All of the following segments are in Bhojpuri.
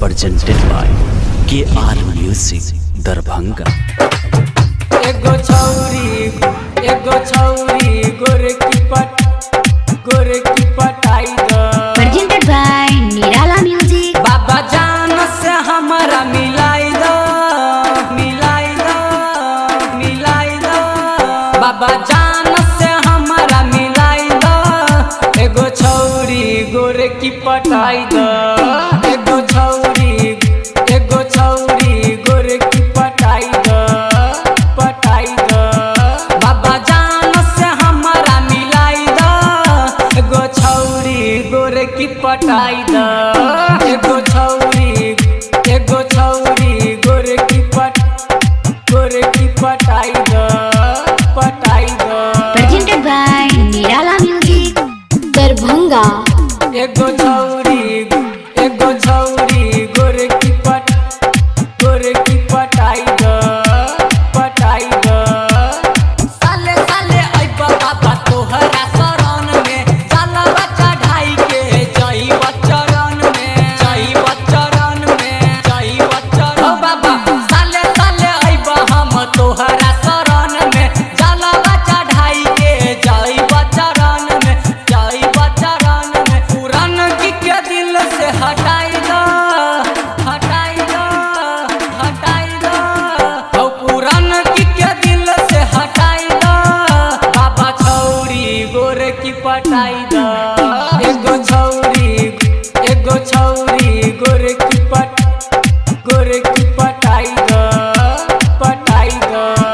presented by KR Music Darbhanga। एगो छौरी गोरे की पटाई द presented by Nirala Music। बाबा जान से हमारा मिलाई दो बाबा जान से हमारा मिलाई दो। एगो छौरी गोरे की पटाई द एगो छौरी गोरे की पटाई द बाबा जान से हमारा मिलाई द। एगो छौरी गोरे की पटाई द एगो छौरी गोरे की पटाई द presented by Nirala Music Darbhanga। एगो छौरी गोरे की पटाई द साले अइबा बाबा तोहरा शरण में चलबा चढ़ाई के जइब चरण में ओ बाबा साले अइबा हम तोहरा शरण में चलबा चढ़ाई के जइब चरण में पुरान की के दिल से हटाई दो ओ पुरान की के दिल से हटाई दो। बाबा छौरी गोरे की पटाई द एगो छौरी गोरे की पटाई द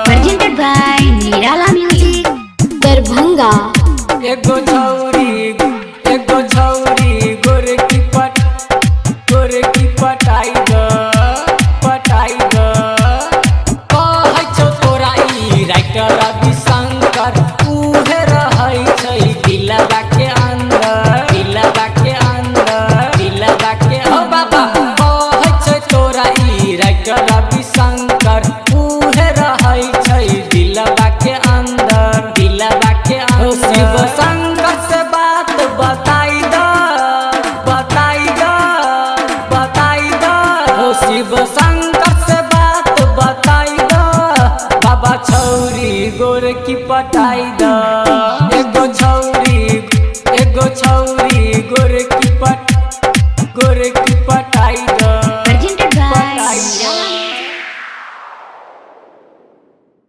presented by Nirala Music Darbhanga। एगो छौरी गोरे की पटाई द कहै छौ तोरा ई राइटर रवि शंकर उहे रहै छै दिलवा के अंदर ओ बाबा कहै छै तोरा ई राइटर रवि शंकर उहे रहै छै दिलवा के अंदर ओ शिव शंकर से बात बताई द ओ शिव शंकर से बात बताई द बाबा छौरी गोरे की पटाई द एगो छौरी गोरे की